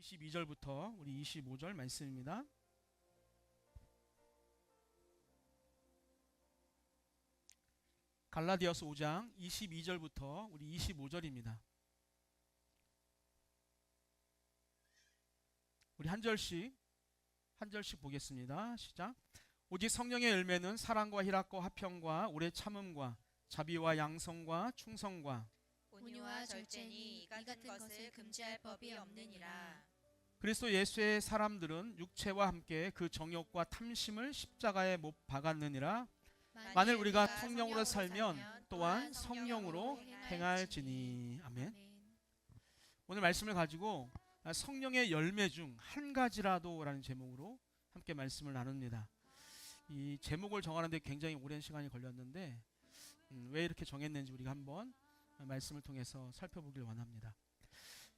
22절부터 우리 25절 말씀입니다. 갈라디아서 5장 22절부터 우리 25절입니다. 우리 한 절씩 보겠습니다. 시작. 오직 성령의 열매는 사랑과 희락과 화평과 오래 참음과 자비와 양성과 충성과 온유와 절제니 이 같은 것을 금지할 법이 없느니라. 그리스도 예수의 사람들은 육체와 함께 그 정욕과 탐심을 십자가에 못 박았느니라. 만일 우리가 성령으로 살면 또한 성령으로 행할지니. 아멘. 오늘 말씀을 가지고 성령의 열매 중 한 가지라도 라는 제목으로 함께 말씀을 나눕니다. 이 제목을 정하는데 굉장히 오랜 시간이 걸렸는데 왜 이렇게 정했는지 우리가 한번 말씀을 통해서 살펴보길 원합니다.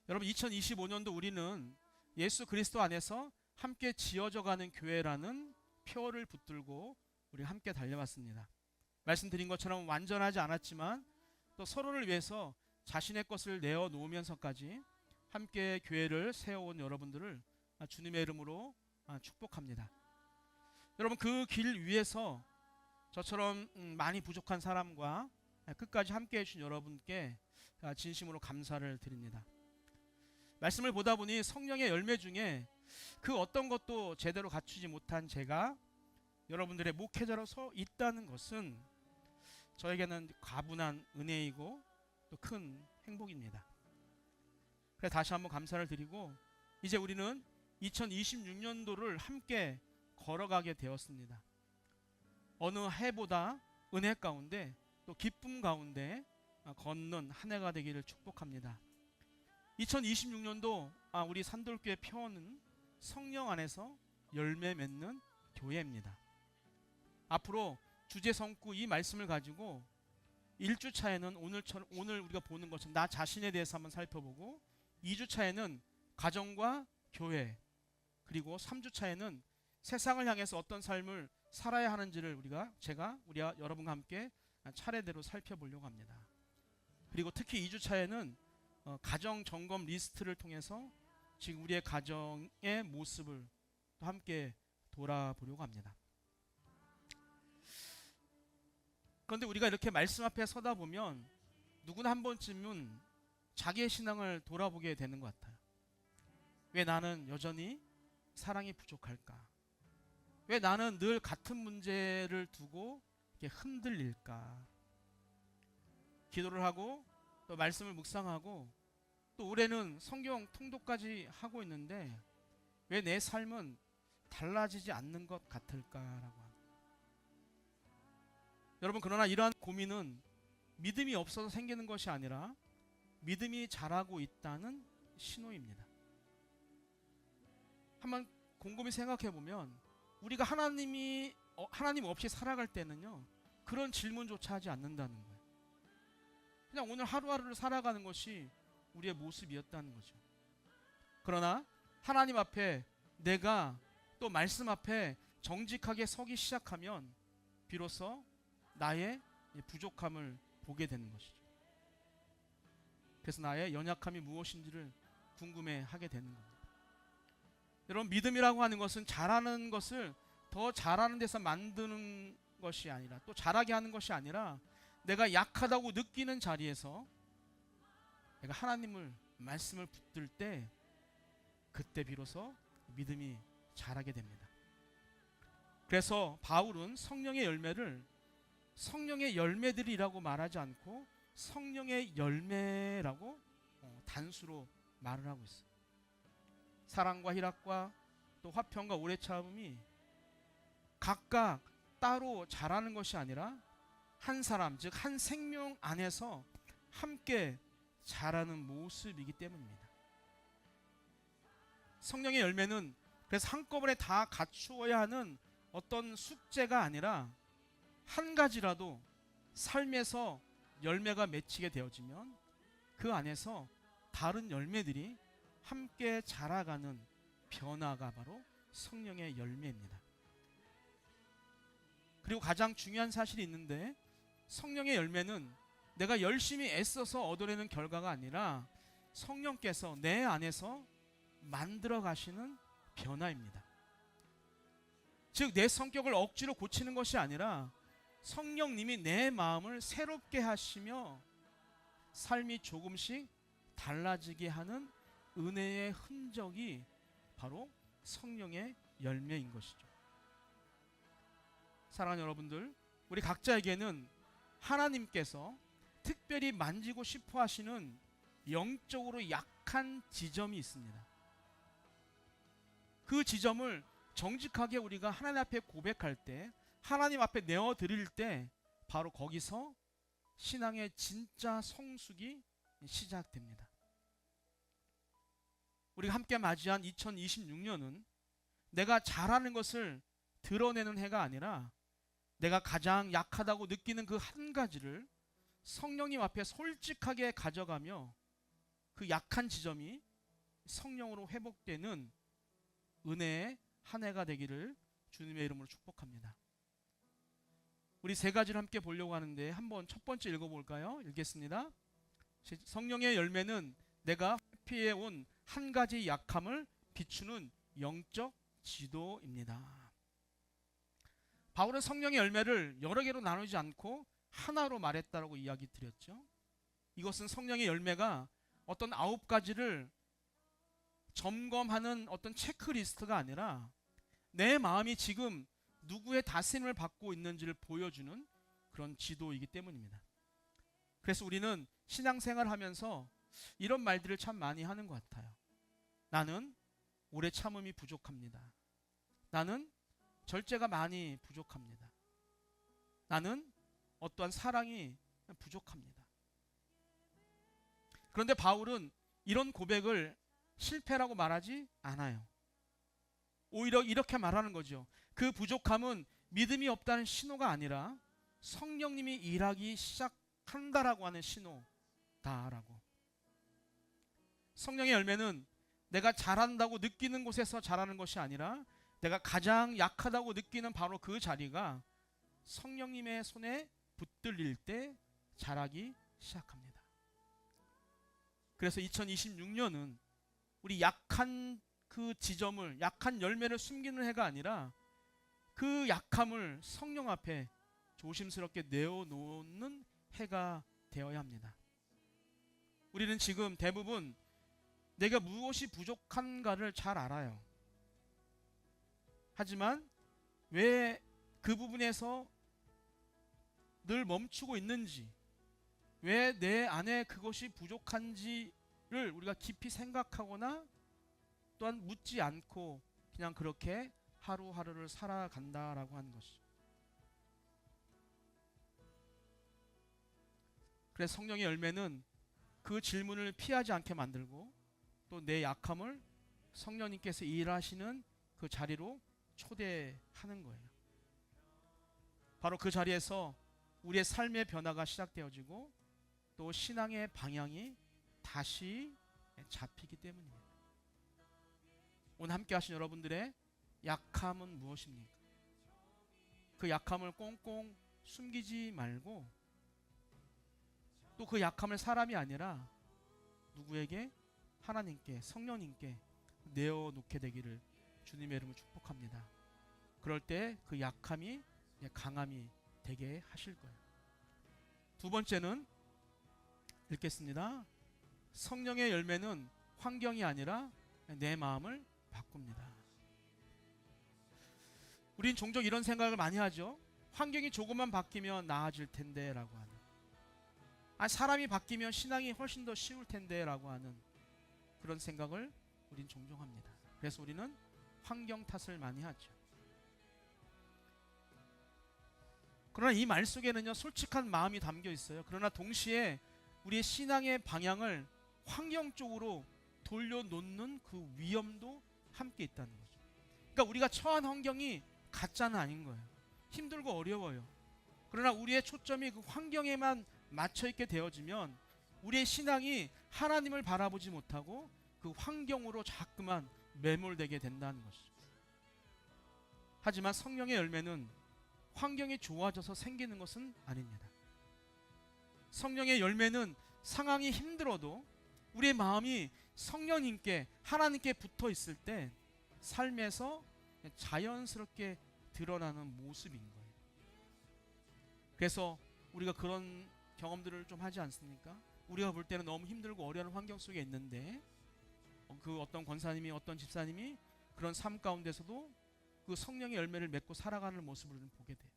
여러분, 2025년도 우리는 예수 그리스도 안에서 함께 지어져가는 교회라는 표어를 붙들고 우리 함께 달려왔습니다. 말씀드린 것처럼 완전하지 않았지만 또 서로를 위해서 자신의 것을 내어놓으면서까지 함께 교회를 세워온 여러분들을 주님의 이름으로 축복합니다. 여러분, 그 길 위에서 저처럼 많이 부족한 사람과 끝까지 함께 해주신 여러분께 진심으로 감사를 드립니다. 말씀을 보다 보니 성령의 열매 중에 그 어떤 것도 제대로 갖추지 못한 제가 여러분들의 목회자로 서 있다는 것은 저에게는 과분한 은혜이고 또 큰 행복입니다. 그래서 다시 한번 감사를 드리고 이제 우리는 2026년도를 함께 걸어가게 되었습니다. 어느 해보다 은혜 가운데 또 기쁨 가운데 걷는 한 해가 되기를 축복합니다. 2026년도 우리 산돌교회 표어는 성령 안에서 열매 맺는 교회입니다. 앞으로 주제 삼고 이 말씀을 가지고 1주차에는 오늘 우리가 보는 것처럼 나 자신에 대해서 한번 살펴보고 2주차에는 가정과 교회, 그리고 3주차에는 세상을 향해서 어떤 삶을 살아야 하는지를 제가 여러분과 함께 차례대로 살펴보려고 합니다. 그리고 특히 2주차에는 가정 점검 리스트를 통해서 지금 우리의 가정의 모습을 또 함께 돌아보려고 합니다. 그런데 우리가 이렇게 말씀 앞에 서다 보면 누구나 한 번쯤은 자기의 신앙을 돌아보게 되는 것 같아요. 왜 나는 여전히 사랑이 부족할까? 왜 나는 늘 같은 문제를 두고 이렇게 흔들릴까? 기도를 하고 또 말씀을 묵상하고 또 올해는 성경 통독까지 하고 있는데 왜 내 삶은 달라지지 않는 것 같을까라고 합니다. 여러분, 그러나 이러한 고민은 믿음이 없어서 생기는 것이 아니라 믿음이 자라고 있다는 신호입니다. 한번 곰곰이 생각해 보면 우리가 하나님 없이 살아갈 때는요, 그런 질문조차 하지 않는다는 거예요. 그냥 오늘 하루하루를 살아가는 것이 우리의 모습이었다는 거죠. 그러나 하나님 앞에 내가 또 말씀 앞에 정직하게 서기 시작하면 비로소 나의 부족함을 보게 되는 것이죠. 그래서 나의 연약함이 무엇인지를 궁금해하게 되는 겁니다. 여러분, 믿음이라고 하는 것은 잘하는 것을 더 잘하는 데서 만드는 것이 아니라, 또 잘하게 하는 것이 아니라, 내가 약하다고 느끼는 자리에서 내가 하나님을 말씀을 붙들 때 그때 비로소 믿음이 자라게 됩니다. 그래서 바울은 성령의 열매를 성령의 열매들이라고 말하지 않고 성령의 열매라고 단수로 말을 하고 있어요. 사랑과 희락과 또 화평과 오래 참음이 각각 따로 자라는 것이 아니라 한 사람, 즉 한 생명 안에서 함께 자라는 모습이기 때문입니다. 성령의 열매는 그래서 한꺼번에 다 갖추어야 하는 어떤 숙제가 아니라 한 가지라도 삶에서 열매가 맺히게 되어지면 그 안에서 다른 열매들이 함께 자라가는 변화가 바로 성령의 열매입니다. 그리고 가장 중요한 사실이 있는데, 성령의 열매는 내가 열심히 애써서 얻어내는 결과가 아니라 성령께서 내 안에서 만들어 가시는 변화입니다. 즉 내 성격을 억지로 고치는 것이 아니라 성령님이 내 마음을 새롭게 하시며 삶이 조금씩 달라지게 하는 은혜의 흔적이 바로 성령의 열매인 것이죠. 사랑하는 여러분들, 우리 각자에게는 하나님께서 특별히 만지고 싶어 하시는 영적으로 약한 지점이 있습니다. 그 지점을 정직하게 우리가 하나님 앞에 고백할 때, 하나님 앞에 내어드릴 때 바로 거기서 신앙의 진짜 성숙이 시작됩니다. 우리가 함께 맞이한 2026년은 내가 잘하는 것을 드러내는 해가 아니라 내가 가장 약하다고 느끼는 그 한 가지를 성령님 앞에 솔직하게 가져가며 그 약한 지점이 성령으로 회복되는 은혜의 한 해가 되기를 주님의 이름으로 축복합니다. 우리 세 가지를 함께 보려고 하는데 한번 첫 번째 읽어볼까요? 읽겠습니다. 성령의 열매는 내가 회피해 온 한 가지 약함을 비추는 영적 지도입니다. 바울은 성령의 열매를 여러 개로 나누지 않고 하나로 말했다라고 이야기 드렸죠. 이것은 성령의 열매가 어떤 9가지를 점검하는 어떤 체크리스트가 아니라 내 마음이 지금 누구의 다스림을 받고 있는지를 보여주는 그런 지도이기 때문입니다. 그래서 우리는 신앙생활을 하면서 이런 말들을 참 많이 하는 것 같아요. 나는 오래 참음이 부족합니다. 나는 절제가 많이 부족합니다. 나는 어떠한 사랑이 부족합니다. 그런데 바울은 이런 고백을 실패라고 말하지 않아요. 오히려 이렇게 말하는 거죠. 그 부족함은 믿음이 없다는 신호가 아니라 성령님이 일하기 시작한다라고 하는 신호다라고. 성령의 열매는 내가 잘한다고 느끼는 곳에서 잘하는 것이 아니라 내가 가장 약하다고 느끼는 바로 그 자리가 성령님의 손에 붙들릴 때 자라기 시작합니다. 그래서 2026년은 우리 약한 그 지점을, 약한 열매를 숨기는 해가 아니라 그 약함을 성령 앞에 조심스럽게 내어놓는 해가 되어야 합니다. 우리는 지금 대부분 내가 무엇이 부족한가를 잘 알아요. 하지만 왜 그 부분에서 늘 멈추고 있는지, 왜 내 안에 그것이 부족한지를 우리가 깊이 생각하거나 또한 묻지 않고 그냥 그렇게 하루하루를 살아간다라고 하는 것이죠. 그래서 성령의 열매는 그 질문을 피하지 않게 만들고 또 내 약함을 성령님께서 일하시는 그 자리로 초대하는 거예요. 바로 그 자리에서 우리의 삶의 변화가 시작되어지고 또 신앙의 방향이 다시 잡히기 때문입니다. 오늘 함께 하신 여러분들의 약함은 무엇입니까? 그 약함을 꽁꽁 숨기지 말고 또 그 약함을 사람이 아니라 누구에게? 하나님께, 성령님께 내어놓게 되기를 주님의 이름으로 축복합니다. 그럴 때 그 약함이 강함이 되게 하실 거예요. 두 번째는 읽겠습니다. 성령의 열매는 환경이 아니라 내 마음을 바꿉니다. 우린 종종 이런 생각을 많이 하죠. 환경이 조금만 바뀌면 나아질 텐데 라고 하는, 사람이 바뀌면 신앙이 훨씬 더 쉬울 텐데 라고 하는 그런 생각을 우린 종종 합니다. 그래서 우리는 환경 탓을 많이 하죠. 그러나 이 말 속에는요, 솔직한 마음이 담겨 있어요. 그러나 동시에 우리의 신앙의 방향을 환경 쪽으로 돌려놓는 그 위험도 함께 있다는 거죠. 그러니까 우리가 처한 환경이 가짜는 아닌 거예요. 힘들고 어려워요. 그러나 우리의 초점이 그 환경에만 맞춰 있게 되어지면 우리의 신앙이 하나님을 바라보지 못하고 그 환경으로 자꾸만 매몰되게 된다는 것이죠. 하지만 성령의 열매는 환경이 좋아져서 생기는 것은 아닙니다. 성령의 열매는 상황이 힘들어도 우리의 마음이 성령님께 하나님께 붙어 있을 때 삶에서 자연스럽게 드러나는 모습인 거예요. 그래서 우리가 그런 경험들을 좀 하지 않습니까? 우리가 볼 때는 너무 힘들고 어려운 환경 속에 있는데 그 어떤 권사님이 어떤 집사님이 그런 삶 가운데서도 그 성령의 열매를 맺고 살아가는 모습을 좀 보게 돼요.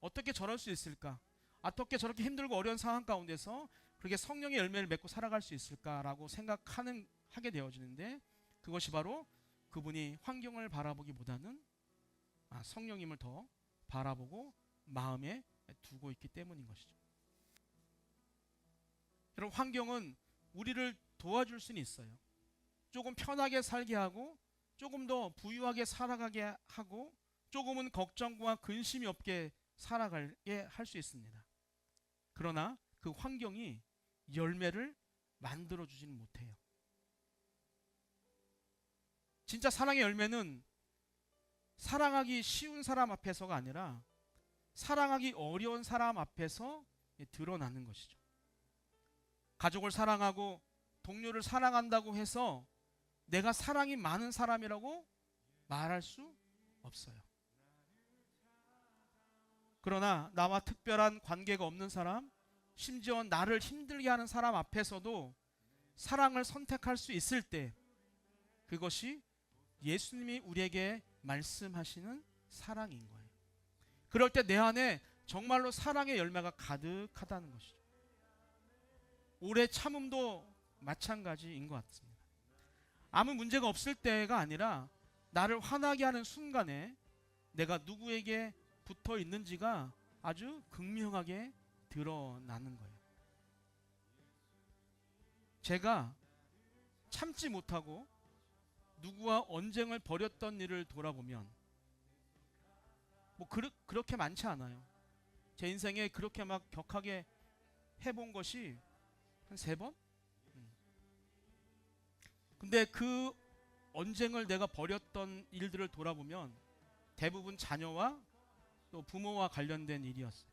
어떻게 저럴 수 있을까? 어떻게 저렇게 힘들고 어려운 상황 가운데서 그렇게 성령의 열매를 맺고 살아갈 수 있을까라고 하게 되어지는데, 그것이 바로 그분이 환경을 바라보기보다는 성령님을 더 바라보고 마음에 두고 있기 때문인 것이죠. 여러분, 환경은 우리를 도와줄 수는 있어요. 조금 편하게 살게 하고 조금 더 부유하게 살아가게 하고 조금은 걱정과 근심이 없게 살아가게 할 수 있습니다. 그러나 그 환경이 열매를 만들어 주지는 못해요. 진짜 사랑의 열매는 사랑하기 쉬운 사람 앞에서가 아니라 사랑하기 어려운 사람 앞에서 드러나는 것이죠. 가족을 사랑하고 동료를 사랑한다고 해서 내가 사랑이 많은 사람이라고 말할 수 없어요. 그러나 나와 특별한 관계가 없는 사람, 심지어 나를 힘들게 하는 사람 앞에서도 사랑을 선택할 수 있을 때, 그것이 예수님이 우리에게 말씀하시는 사랑인 거예요. 그럴 때 내 안에 정말로 사랑의 열매가 가득하다는 것이죠. 오래 참음도 마찬가지인 것 같습니다. 아무 문제가 없을 때가 아니라 나를 화나게 하는 순간에 내가 누구에게 붙어 있는지가 아주 극명하게 드러나는 거예요. 제가 참지 못하고 누구와 언쟁을 벌였던 일을 돌아보면 그렇게 많지 않아요. 제 인생에 그렇게 막 격하게 해본 것이 한 3번? 근데 그 언쟁을 내가 벌였던 일들을 돌아보면 대부분 자녀와 또 부모와 관련된 일이었어요.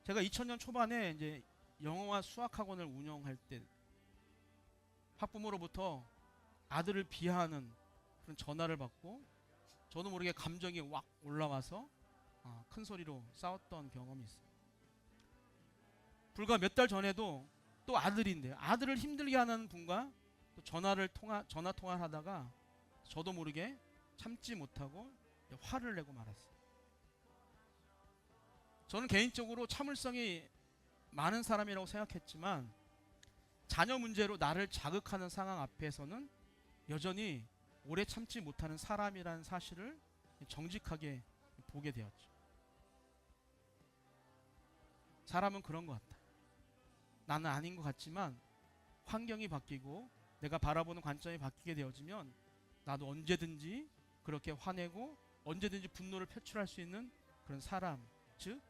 제가 2000년 초반에 이제 영어와 수학 학원을 운영할 때 학부모로부터 아들을 비하하는 그런 전화를 받고 저도 모르게 감정이 확 올라와서 큰 소리로 싸웠던 경험이 있어요. 불과 몇 달 전에도 또 아들인데 아들을 힘들게 하는 분과 또 전화 통화를 하다가 저도 모르게 참지 못하고 화를 내고 말았어요. 저는 개인적으로 참을성이 많은 사람이라고 생각했지만 자녀 문제로 나를 자극하는 상황 앞에서는 여전히 오래 참지 못하는 사람이라는 사실을 정직하게 보게 되었죠. 사람은 그런 것 같다. 나는 아닌 것 같지만 환경이 바뀌고 내가 바라보는 관점이 바뀌게 되어지면 나도 언제든지 그렇게 화내고 언제든지 분노를 표출할 수 있는 그런 사람, 즉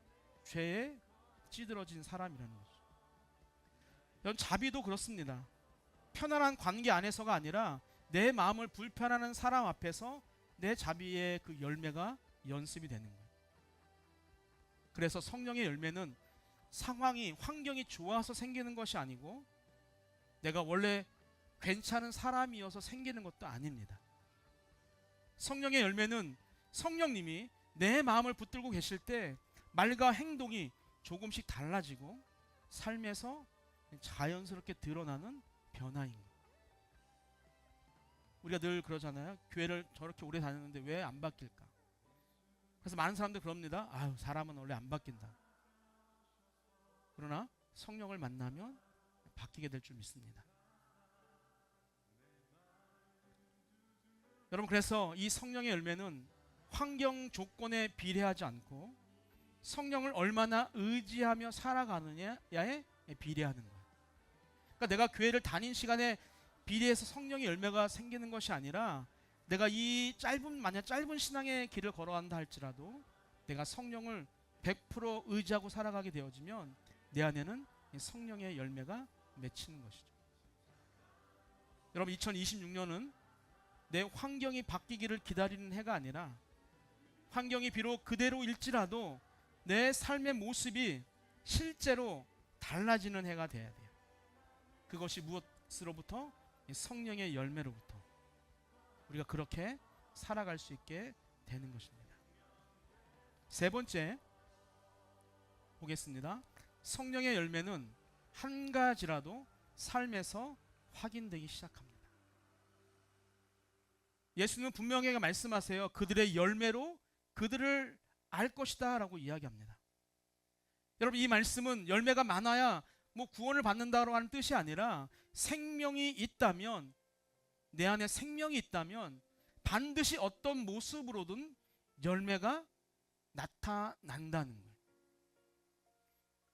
죄에 찌들어진 사람이라는 거죠. 여러분, 자비도 그렇습니다. 편안한 관계 안에서가 아니라 내 마음을 불편하는 사람 앞에서 내 자비의 그 열매가 연습이 되는 거예요. 그래서 성령의 열매는 환경이 좋아서 생기는 것이 아니고 내가 원래 괜찮은 사람이어서 생기는 것도 아닙니다. 성령의 열매는 성령님이 내 마음을 붙들고 계실 때 말과 행동이 조금씩 달라지고 삶에서 자연스럽게 드러나는 변화인 거예요. 우리가 늘 그러잖아요. 교회를 저렇게 오래 다녔는데 왜 안 바뀔까? 그래서 많은 사람들 그럽니다. 아유, 사람은 원래 안 바뀐다. 그러나 성령을 만나면 바뀌게 될 줄 믿습니다. 여러분, 그래서 이 성령의 열매는 환경 조건에 비례하지 않고 성령을 얼마나 의지하며 살아가느냐에 비례하는 거예요. 그러니까 내가 교회를 다닌 시간에 비례해서 성령의 열매가 생기는 것이 아니라 내가 만약 짧은 신앙의 길을 걸어간다 할지라도 내가 성령을 100% 의지하고 살아가게 되어지면 내 안에는 성령의 열매가 맺히는 것이죠. 여러분, 2026년은 내 환경이 바뀌기를 기다리는 해가 아니라 환경이 비록 그대로일지라도 내 삶의 모습이 실제로 달라지는 해가 돼야 돼요. 그것이 무엇으로부터? 이 성령의 열매로부터 우리가 그렇게 살아갈 수 있게 되는 것입니다. 세 번째 보겠습니다. 성령의 열매는 한 가지라도 삶에서 확인되기 시작합니다. 예수는 분명하게 말씀하세요. 그들의 열매로 그들을 알 것이다 라고 이야기합니다. 여러분, 이 말씀은 열매가 많아야 뭐 구원을 받는다고 하는 뜻이 아니라 생명이 있다면, 내 안에 생명이 있다면 반드시 어떤 모습으로든 열매가 나타난다는 거예요.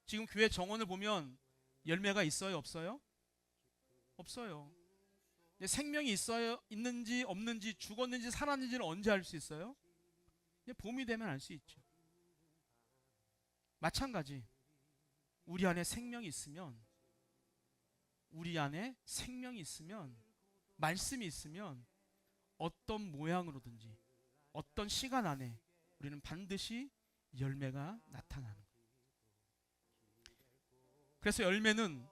지금 교회 정원을 보면 열매가 있어요, 없어요? 없어요. 생명이 있어요, 있는지 없는지, 죽었는지 살았는지는 언제 알 수 있어요? 봄이 되면 알 수 있죠. 마찬가지, 우리 안에 생명이 있으면, 말씀이 있으면 어떤 모양으로든지 어떤 시간 안에 우리는 반드시 열매가 나타나는 거예요. 그래서 열매는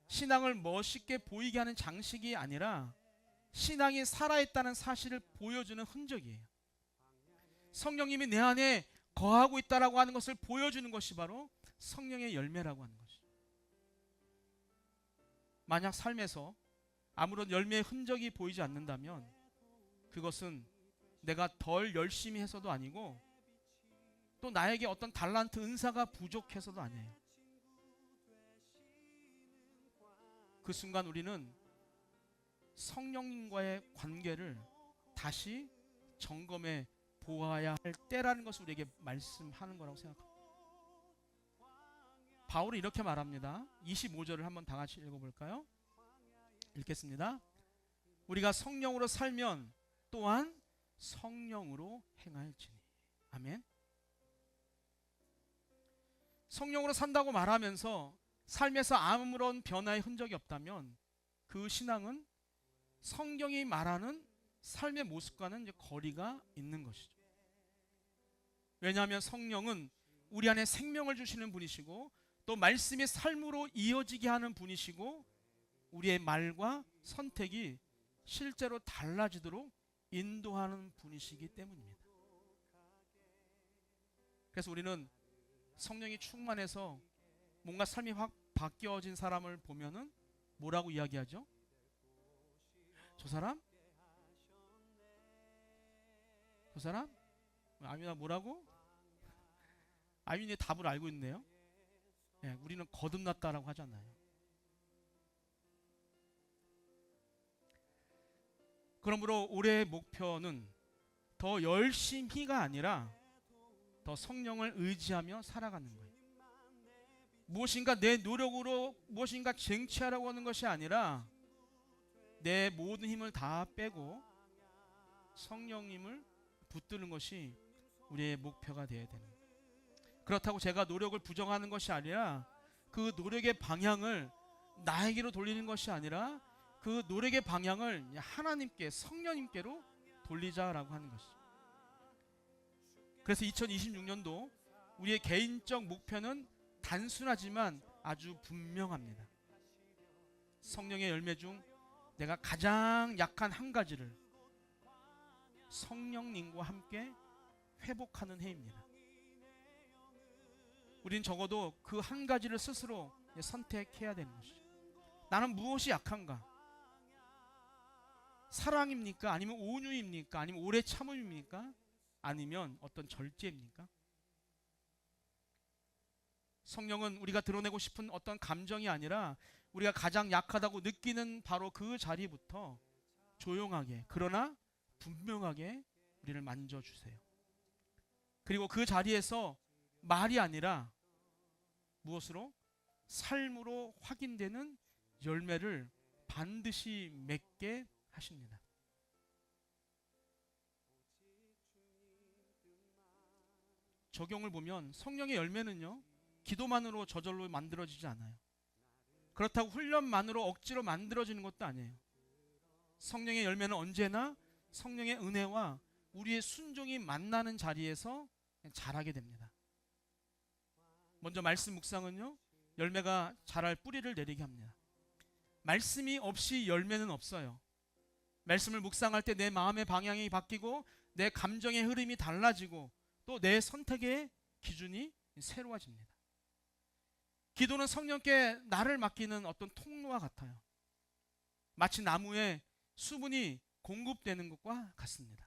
신앙을 멋있게 보이게 하는 장식이 아니라 신앙이 살아있다는 사실을 보여주는 흔적이에요. 성령님이 내 안에 거하고 있다라고 하는 것을 보여주는 것이 바로 성령의 열매라고 하는 것이죠. 만약 삶에서 아무런 열매의 흔적이 보이지 않는다면 그것은 내가 덜 열심히 해서도 아니고 또 나에게 어떤 달란트 은사가 부족해서도 아니에요. 그 순간 우리는 성령님과의 관계를 다시 점검해 보아야 할 때라는 것을 우리에게 말씀하는 거라고 생각합니다. 바울이 이렇게 말합니다. 25절을 한번 다 같이 읽어볼까요? 읽겠습니다. 우리가 성령으로 살면 또한 성령으로 행할지니. 아멘. 성령으로 산다고 말하면서 삶에서 아무런 변화의 흔적이 없다면 그 신앙은 성경이 말하는 삶의 모습과는 이제 거리가 있는 것이죠. 왜냐하면 성령은 우리 안에 생명을 주시는 분이시고 또 말씀이 삶으로 이어지게 하는 분이시고 우리의 말과 선택이 실제로 달라지도록 인도하는 분이시기 때문입니다. 그래서 우리는 성령이 충만해서 뭔가 삶이 확 바뀌어진 사람을 보면은 뭐라고 이야기하죠? 저 사람? 아미나 뭐라고? 아미니 답을 알고 있네요. 네, 우리는 거듭났다라고 하잖아요. 그러므로 올해의 목표는 더 열심히가 아니라 더 성령을 의지하며 살아가는 거예요. 무엇인가 내 노력으로 무엇인가 쟁취하려고 하는 것이 아니라 내 모든 힘을 다 빼고 성령님을 붙드는 것이 우리의 목표가 되어야 되는 거예요. 그렇다고 제가 노력을 부정하는 것이 아니라 그 노력의 방향을 나에게로 돌리는 것이 아니라 그 노력의 방향을 하나님께, 성령님께로 돌리자라고 하는 것이죠. 그래서 2026년도 우리의 개인적 목표는 단순하지만 아주 분명합니다. 성령의 열매 중 내가 가장 약한 한 가지를 성령님과 함께 회복하는 해입니다. 우린 적어도 그 한 가지를 스스로 선택해야 되는 것이죠. 나는 무엇이 약한가? 사랑입니까? 아니면 온유입니까? 아니면 오래 참음입니까? 아니면 어떤 절제입니까? 성령은 우리가 드러내고 싶은 어떤 감정이 아니라 우리가 가장 약하다고 느끼는 바로 그 자리부터 조용하게 그러나 분명하게 우리를 만져주세요. 그리고 그 자리에서 말이 아니라 무엇으로? 삶으로 확인되는 열매를 반드시 맺게 하십니다. 적용을 보면 성령의 열매는요, 기도만으로 저절로 만들어지지 않아요. 그렇다고 훈련만으로 억지로 만들어지는 것도 아니에요. 성령의 열매는 언제나 성령의 은혜와 우리의 순종이 만나는 자리에서 자라게 됩니다. 먼저 말씀 묵상은요, 열매가 자랄 뿌리를 내리게 합니다. 말씀이 없이 열매는 없어요. 말씀을 묵상할 때 내 마음의 방향이 바뀌고 내 감정의 흐름이 달라지고 또 내 선택의 기준이 새로워집니다. 기도는 성령께 나를 맡기는 어떤 통로와 같아요. 마치 나무에 수분이 공급되는 것과 같습니다.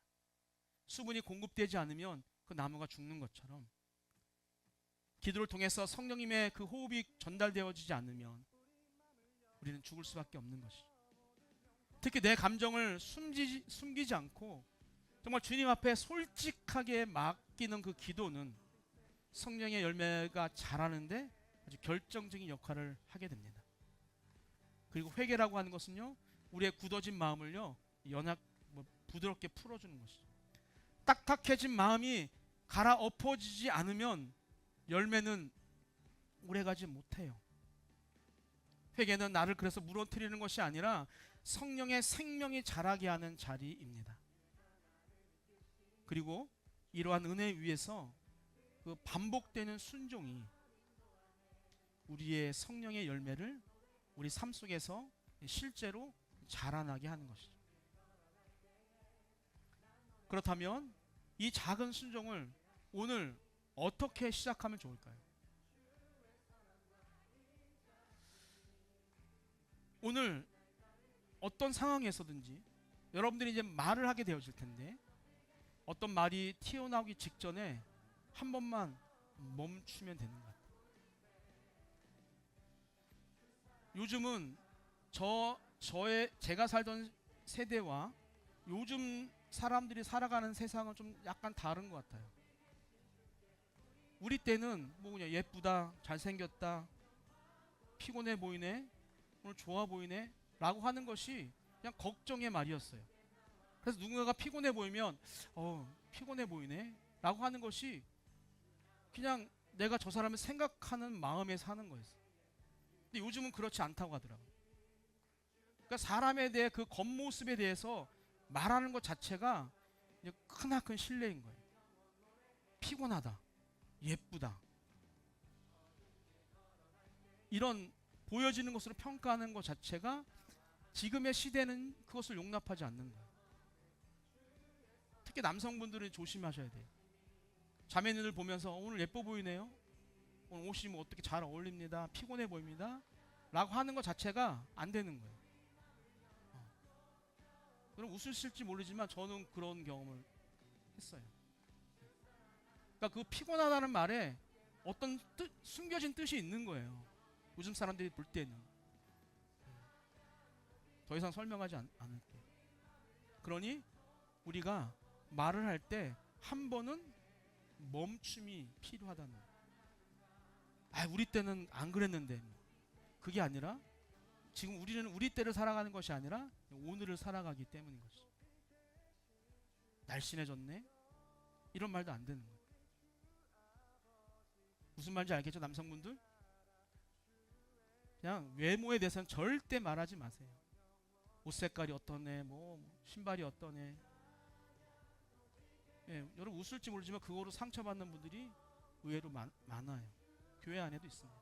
수분이 공급되지 않으면 그 나무가 죽는 것처럼 기도를 통해서 성령님의 그 호흡이 전달되어지지 않으면 우리는 죽을 수밖에 없는 것이죠. 특히 내 감정을 숨기지 않고 정말 주님 앞에 솔직하게 맡기는 그 기도는 성령의 열매가 자라는데 아주 결정적인 역할을 하게 됩니다. 그리고 회개라고 하는 것은요, 우리의 굳어진 마음을요 부드럽게 풀어주는 것이죠. 딱딱해진 마음이 갈아엎어지지 않으면 열매는 오래가지 못해요. 회개는 나를 그래서 무너뜨리는 것이 아니라 성령의 생명이 자라게 하는 자리입니다. 그리고 이러한 은혜 위에서 그 반복되는 순종이 우리의 성령의 열매를 우리 삶 속에서 실제로 자라나게 하는 것이죠. 그렇다면 이 작은 순종을 오늘 어떻게 시작하면 좋을까요? 오늘 어떤 상황에서든지 여러분들이 이제 말을 하게 되어질 텐데 어떤 말이 튀어나오기 직전에 한 번만 멈추면 되는 것 같아요. 요즘은 제가 살던 세대와 요즘 사람들이 살아가는 세상은 좀 약간 다른 것 같아요. 우리 때는 뭐 그냥 예쁘다, 잘생겼다, 피곤해 보이네, 오늘 좋아 보이네 라고 하는 것이 그냥 걱정의 말이었어요. 그래서 누군가가 피곤해 보이면 피곤해 보이네 라고 하는 것이 그냥 내가 저 사람을 생각하는 마음에 사는 거였어요. 근데 요즘은 그렇지 않다고 하더라고요. 그러니까 사람에 대해 그 겉모습에 대해서 말하는 것 자체가 크나큰 신뢰인 거예요. 피곤하다, 예쁘다, 이런 보여지는 것으로 평가하는 것 자체가 지금의 시대는 그것을 용납하지 않는 거예요. 특히 남성분들은 조심하셔야 돼요. 자매님들 보면서 오늘 예뻐 보이네요, 오늘 옷이 뭐 어떻게 잘 어울립니다, 피곤해 보입니다 라고 하는 것 자체가 안 되는 거예요. 그럼 웃으실지 모르지만 저는 그런 경험을 했어요. 그러니까 그 피곤하다는 말에 어떤 숨겨진 뜻이 있는 거예요. 요즘 사람들이 볼 때는. 더 이상 설명하지 않을게요. 그러니 우리가 말을 할 때 한 번은 멈춤이 필요하다는 거예요. 우리 때는 안 그랬는데, 그게 아니라 지금 우리는 우리 때를 살아가는 것이 아니라 오늘을 살아가기 때문인 것이죠. 날씬해졌네? 이런 말도 안 되는 거예요. 무슨 말인지 알겠죠, 남성분들? 그냥 외모에 대해서는 절대 말하지 마세요. 옷 색깔이 어떠네, 뭐 신발이 어떠네. 여러분 웃을지 모르지만 그거로 상처받는 분들이 의외로 많아요. 교회 안에도 있습니다.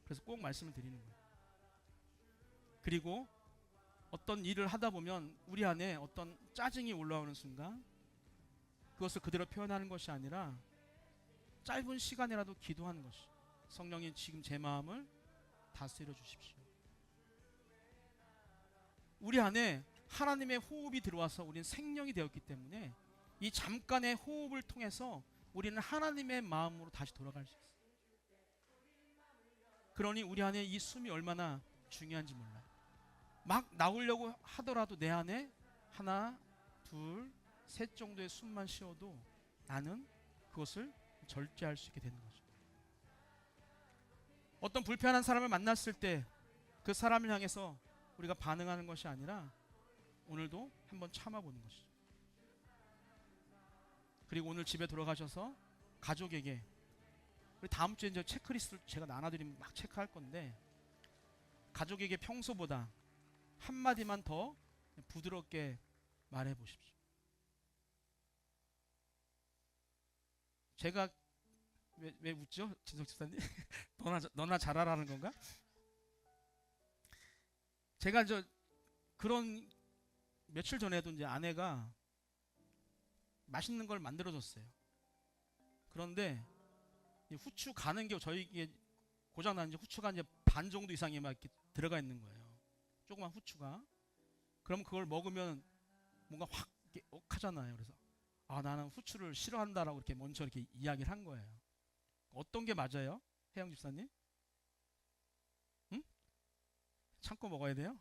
그래서 꼭 말씀을 드리는 거예요. 그리고 어떤 일을 하다 보면 우리 안에 어떤 짜증이 올라오는 순간 그것을 그대로 표현하는 것이 아니라 짧은 시간이라도 기도하는 것이, 성령님 지금 제 마음을 다스려 주십시오. 우리 안에 하나님의 호흡이 들어와서 우리는 생명이 되었기 때문에 이 잠깐의 호흡을 통해서 우리는 하나님의 마음으로 다시 돌아갈 수 있어요. 그러니 우리 안에 이 숨이 얼마나 중요한지 몰라요. 막 나오려고 하더라도 내 안에 하나, 둘, 셋 정도의 숨만 쉬어도 나는 그것을 절제할 수 있게 되는 거죠. 어떤 불편한 사람을 만났을 때 그 사람을 향해서 우리가 반응하는 것이 아니라 오늘도 한번 참아보는 것이죠. 그리고 오늘 집에 돌아가셔서 가족에게, 우리 다음 주에 이제 체크리스트를 제가 나눠드리면 막 체크할 건데, 가족에게 평소보다 한마디만 더 부드럽게 말해 보십시오. 제가 왜 웃죠? 진석 집사님? 너나 잘하라는 건가? 제가 그런 며칠 전에도 이제 아내가 맛있는 걸 만들어줬어요. 그런데 이 후추 가는 게 저희 이게 고장 난 지 후추가 이제 반 정도 이상이 막 이렇게 들어가 있는 거예요. 조그만 후추가. 그럼 그걸 먹으면 뭔가 확 이렇게 억하잖아요. 그래서 나는 후추를 싫어한다라고 이렇게 먼저 이렇게 이야기를 한 거예요. 어떤 게 맞아요? 혜영 집사님? 응? 참고 먹어야 돼요?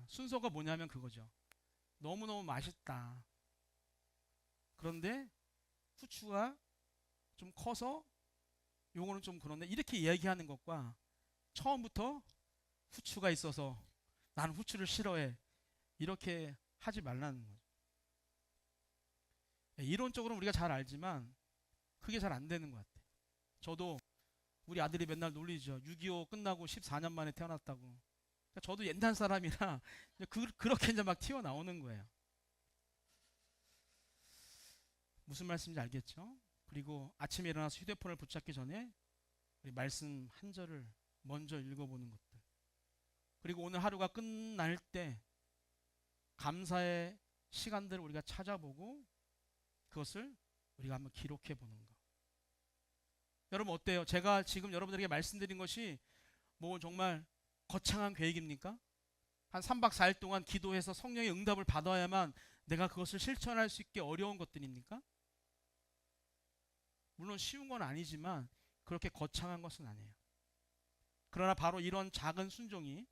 순서가 뭐냐면 그거죠. 너무너무 맛있다. 그런데 후추가 좀 커서 요거는 좀 그런데 이렇게 이야기하는 것과 처음부터 후추가 있어서 나는 후추를 싫어해 이렇게 하지 말라는 거죠. 이론적으로는 우리가 잘 알지만 그게 잘 안 되는 것 같아요. 저도 우리 아들이 맨날 놀리죠. 6.25 끝나고 14년 만에 태어났다고. 그러니까 저도 옛날 사람이라 그렇게 이제 막 튀어나오는 거예요. 무슨 말씀인지 알겠죠? 그리고 아침에 일어나서 휴대폰을 붙잡기 전에 우리 말씀 한 절을 먼저 읽어보는 것들. 그리고 오늘 하루가 끝날 때 감사의 시간들을 우리가 찾아보고 그것을 우리가 한번 기록해 보는 것. 여러분 어때요? 제가 지금 여러분들에게 말씀드린 것이 뭐 정말 거창한 계획입니까? 한 3박 4일 동안 기도해서 성령의 응답을 받아야만 내가 그것을 실천할 수 있게 어려운 것들입니까? 물론 쉬운 건 아니지만 그렇게 거창한 것은 아니에요. 그러나 바로 이런 작은 순종이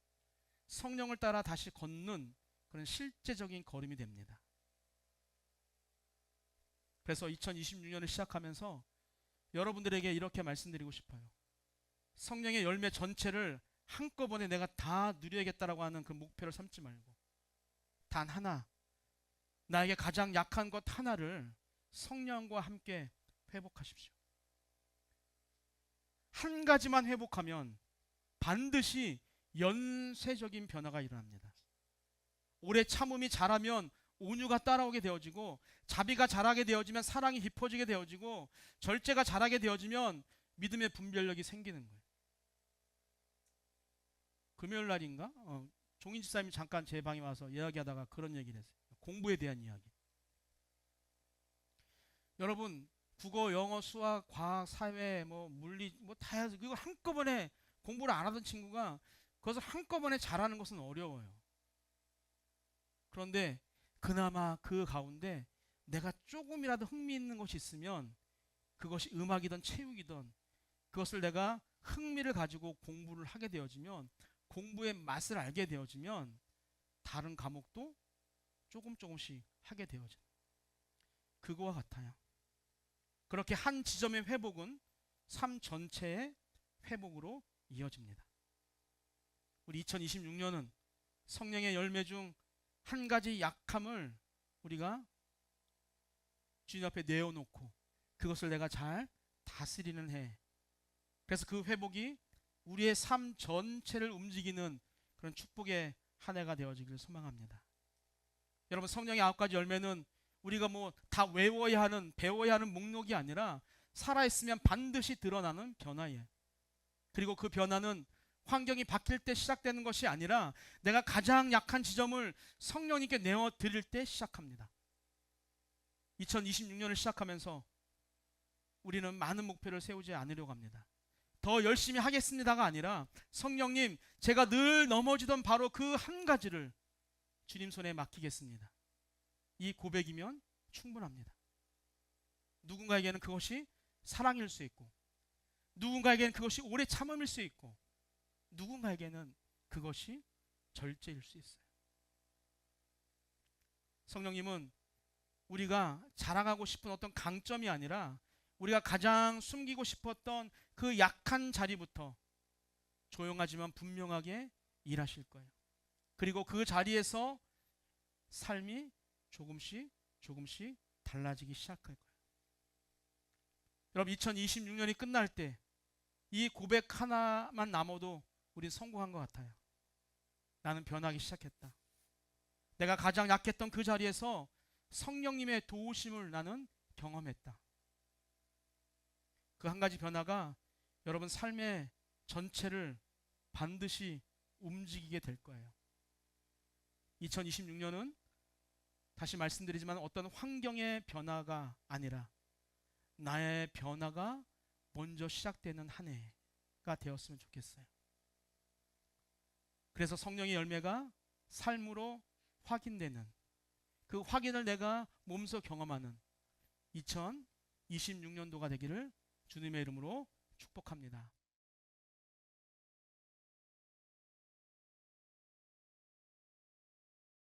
성령을 따라 다시 걷는 그런 실제적인 걸음이 됩니다. 그래서 2026년을 시작하면서 여러분들에게 이렇게 말씀드리고 싶어요. 성령의 열매 전체를 한꺼번에 내가 다 누려야겠다라고 하는 그 목표를 삼지 말고 단 하나, 나에게 가장 약한 것 하나를 성령과 함께 회복하십시오. 한 가지만 회복하면 반드시 연쇄적인 변화가 일어납니다. 오래 참음이 자라면 온유가 따라오게 되어지고, 자비가 자라게 되어지면 사랑이 깊어지게 되어지고, 절제가 자라게 되어지면 믿음의 분별력이 생기는 거예요. 금요일 날인가? 종인 집사님이 잠깐 제 방에 와서 이야기하다가 그런 얘기를 했어요. 공부에 대한 이야기. 여러분 국어, 영어, 수학, 과학, 사회, 물리 다 해서 그거 한꺼번에 공부를 안 하던 친구가 그것을 한꺼번에 잘하는 것은 어려워요. 그런데 그나마 그 가운데 내가 조금이라도 흥미있는 것이 있으면 그것이 음악이든 체육이든 그것을 내가 흥미를 가지고 공부를 하게 되어지면, 공부의 맛을 알게 되어지면 다른 과목도 조금씩 하게 되어져요. 그거와 같아요. 그렇게 한 지점의 회복은 삶 전체의 회복으로 이어집니다. 우리 2026년은 성령의 열매 중 한 가지 약함을 우리가 주님 앞에 내어놓고 그것을 내가 잘 다스리는 해. 그래서 그 회복이 우리의 삶 전체를 움직이는 그런 축복의 한 해가 되어지기를 소망합니다. 여러분 성령의 9가지 열매는 우리가 다 외워야 하는, 배워야 하는 목록이 아니라 살아있으면 반드시 드러나는 변화예요. 그리고 그 변화는 환경이 바뀔 때 시작되는 것이 아니라 내가 가장 약한 지점을 성령님께 내어드릴 때 시작합니다. 2026년을 시작하면서 우리는 많은 목표를 세우지 않으려고 합니다. 더 열심히 하겠습니다가 아니라 성령님, 제가 늘 넘어지던 바로 그 한 가지를 주님 손에 맡기겠습니다. 이 고백이면 충분합니다. 누군가에게는 그것이 사랑일 수 있고, 누군가에게는 그것이 오래 참음일 수 있고, 누군가에게는 그것이 절제일 수 있어요. 성령님은 우리가 자랑하고 싶은 어떤 강점이 아니라 우리가 가장 숨기고 싶었던 그 약한 자리부터 조용하지만 분명하게 일하실 거예요. 그리고 그 자리에서 삶이 조금씩 달라지기 시작할 거예요. 여러분 2026년이 끝날 때 이 고백 하나만 남아도 우린 성공한 것 같아요. 나는 변하기 시작했다. 내가 가장 약했던 그 자리에서 성령님의 도우심을 나는 경험했다. 그 한 가지 변화가 여러분 삶의 전체를 반드시 움직이게 될 거예요. 2026년은 다시 말씀드리지만 어떤 환경의 변화가 아니라 나의 변화가 먼저 시작되는 한 해가 되었으면 좋겠어요. 그래서 성령의 열매가 삶으로 확인되는, 그 확인을 내가 몸소 경험하는 2026년도가 되기를 주님의 이름으로 축복합니다.